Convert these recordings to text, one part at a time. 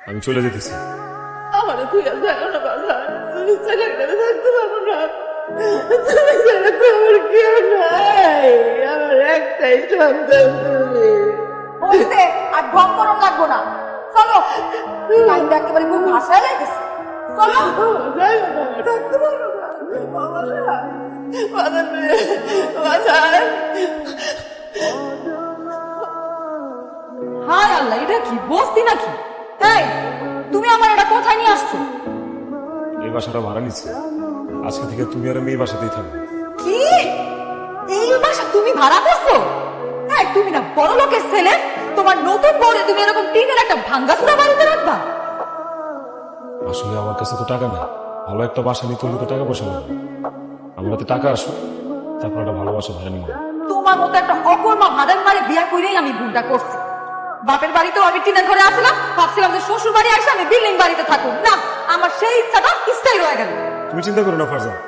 আমি চলে যেতেছি। আমার তুই আর জানো না বাবা, তুমি ছেলে থাকতে পারবো না। তুমি ছাড়া তো আমার কেউ নাই, আমার একটাই সন্তান তুমি। বলতে আর ঢং করম লাগবো না, চলো। টাইমটা একেবারে খুব ভাষায় লাগতেছে, চলো। যাই না, থাকতে পারবো না বাবা না। বাজার বাজার হায় আল্লাহ, এটা কি বস্তি নাকি? এই তুমি আমার এটা কোথায় নিয়ে আসছো? এই বাসাটা ভাড়া নিচ্ছে, আজকে থেকে তুমি আর আমি এই বাসাতেই থাকবো। কি এই বাসা তুমি ভাড়া করছো? এই তুমি না বড় লোকের ছেলে, তোমার নতুন বউরে তুমি এরকম টিনের একটা ভাঙ্গাচোরা বাড়িতে রাখবা? আসলে আমার কাছে তো টাকা নেই, ভালো একটা বাসা নিতে হলে তো টাকা পয়সা লাগবে। আমার হাতে টাকা আসো, তারপর একটা ভালো বাসা ভাড়া নিব। তোমার মতো একটা অকর্মা ভাড়ার মারে বিয়া করেই আমি ভুলটা করছি। বাপের বাড়িতেও আমি টিনের ঘরে আসলাম, ভাবছিলাম যে শ্বশুর বাড়ি আসে আমি বিল্ডিং বাড়িতে থাকুন। না, আমার সেই ইচ্ছাটা স্থায়ী রয়ে গেল। তুমি চিন্তা করো না ফারজানা,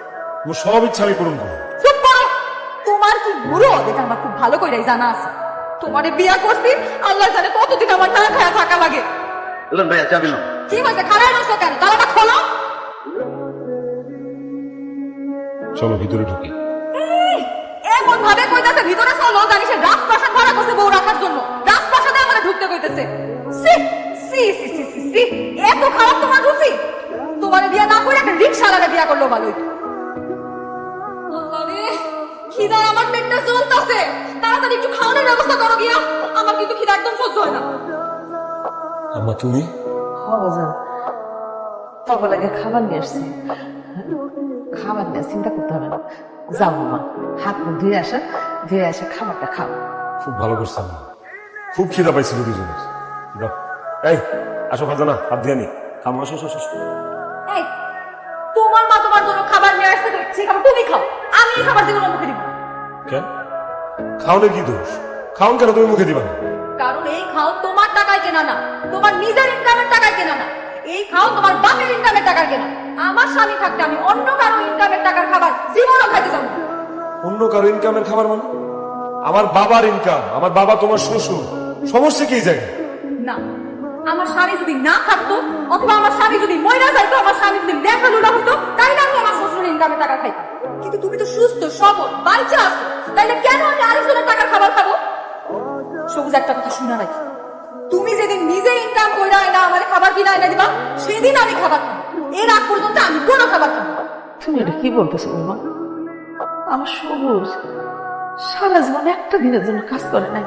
তোমার সব ইচ্ছা আমি পূরণ করবো। চুপ করো। তোমার কি বুড়ো এটা আমার খুব ভালো করে জানা আছে। তোমারে বিয়া করছি, আল্লাহ জানে কতদিন আমার না খায়া থাকা লাগে। ভাইয়া চাবি না। কি হয়েছে, খারাপ রয়েছো কেন? তালাটা খোলো। চলো ভিতরে ঢুকি। এমন ভাবে কইতাছে ভিতরে চলো, জানি সে রাজপ্রাসাদ ভাড়া করছে বউ রাখার জন্য। রাজপ্রাসাদে আমারে ঢুকতে কইতেছে। সি সি সি সি সি সি, এত খারাপ তোমার রুচি? তোমারে বিয়া না করে একটা রিকশাওয়ালারে বিয়া করলো ভালোই। আল্লাহ রে, খিদা আমার পেটটা জ্বলতাছে। তাড়াতাড়ি একটু খাওয়ানোর ব্যবস্থা করো গিয়া, আমার কিন্তু খিদা একদম সহ্য হয় না। আম্মা তুমি? বাজার তখন আগে খাবার নিয়ে আসছি, খাবার নিয়ে চিন্তা করতে হবে না। যাও মা, হাত মুখ ধুয়ে আসা, ধুয়ে আসা খাবারটা খাও। খুব ভালো করছে আম্মা, খুব খিদা পাইছিল দুজনের। দাও, এই আসো ফারজানা, হাত দিয়ে নি খামো, আসো আসো আসো। এই তোমার মা তোমার জন্য খাবার নিয়ে আসতে, সেই খাবার তুমি খাও, আমি এই খাবার জীবনে মুখে দিব। কেন? খাওনের কি দোষ? খাওন কেন তুমি মুখে দিবা না? কারণ এই খাও তোমার টাকায় কেনা না, তোমার নিজের ইনকামের টাকায় কেনা না। এই খাও তোমার বাপের ইনকামের টাকায় কেনা। আমার স্বামী থাকতে আমি অন্য কারো ইনকামের টাকার খাবার জীবনও খাইতে চাবো না। অন্য কারো ইনকামের খাবার মানে? আমার বাবার ইনকাম, আমার বাবা তোমার শ্বশুর, সমস্যা কি এই জায়গায়? না, আমার স্বামী যদি না থাকতো, অথবা আমার স্বামী যদি মইরা যাইতো, আমার স্বামী যদি লেখা লুলা হতো, তাইলে আমি আমার শ্বশুরের ইনকামের টাকা খাইতাম। কিন্তু তুমি তো সুস্থ সবল বাচ্চা আছো, তাইলে কেন আমি আরেকজনের টাকার খাবার খাবো? সবুজ একটা কথা শুনে রাখি, তুমি যেদিন নিজে ইনকাম কইরা না আমার খাবার কিনা এনে দিবা, সেদিন আমি খাবার খাবো। এর আগ পর্যন্ত আমি কোনো খাবার খাবো না। তুমি এটা কি বলতেছো মা? আমার সবুজ সারা জীবন একটা দিনের জন্য কাজ করে নাই,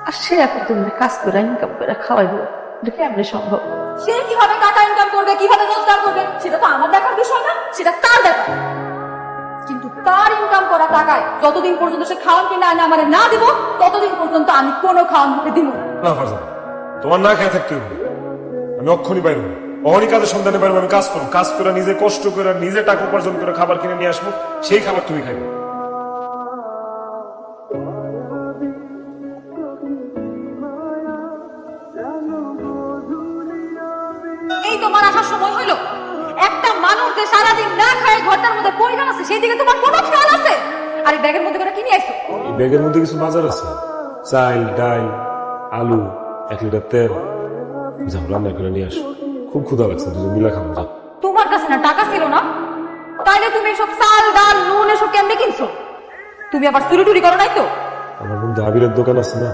আর সে এখন তুমি কাজ করে ইনকাম করে খাওয়াইবো, এটা কেমনে সম্ভব? সে কিভাবে টাকা ইনকাম করবে, কিভাবে রোজগার করবে, সেটা তো আমার দেখার বিষয় না, সেটা তার ব্যাপার। কিন্তু তার ইনকাম করা টাকায় যতদিন পর্যন্ত সে খাওয়ান কিনা এনে আমার না দিব, ততদিন পর্যন্ত আমি কোনো খাওয়ান দিতে দিব না। না ফারজানা, তোমার না খেয়ে থাকতে হবে। আমি অক্ষণই বাইরে অহনি কাজের সন্ধানে বাইরে, আমি কাজ করবো, কাজ করে নিজে কষ্ট করে নিজে টাকা উপার্জন করে খাবার কিনে নিয়ে আসবো, সেই খাবার তুমি খাইবে। এই তোমার আসার সময় হইলো? একটা মানুষ যে সারাদিন না খায় ঘরটার মধ্যে পয়সা আছে, সেই দিকে তোমার কোনো খেয়াল আছে? আর এই ব্যাগের মধ্যে করে কি নিয়ে আইছো? এই ব্যাগের মধ্যে কিছু বাজার আছে, চাল ডাল আলু 1 লিটার তেল। যাও রান্না করে নিয়ে আসো, খুব ক্ষুধা লাগছে, দুজন মিলা খাবো। যাও। তোমার কাছে না টাকা ছিল না, তাইলে তুমি এসব চাল ডাল নুন এসব কেমনে কিনছো? তুমি আবার চুরি টুরি করো নাই তো? আমার বন্ধু আবিরের দোকান আছে না,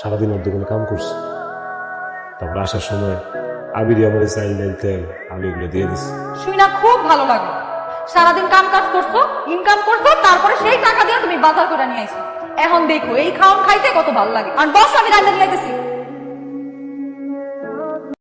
সারাদিন ওর দোকানে কাম করছে। তারপর আসার সময় আবিরই আমার এই চাল ডাল তেল আলু এগুলো দিয়ে দিচ্ছে। শুই না খুব ভালো লাগলো। সারাদিন কাম কাজ করছো, ইনকাম করছো, তারপরে সেই টাকা দিয়ে তুমি বাজার করে নিয়ে আইছো। এখন দেখো এই খাওয়ান খাইতে কত ভালো লাগে। আর বস, আমি রান্না দিলাইতেছি।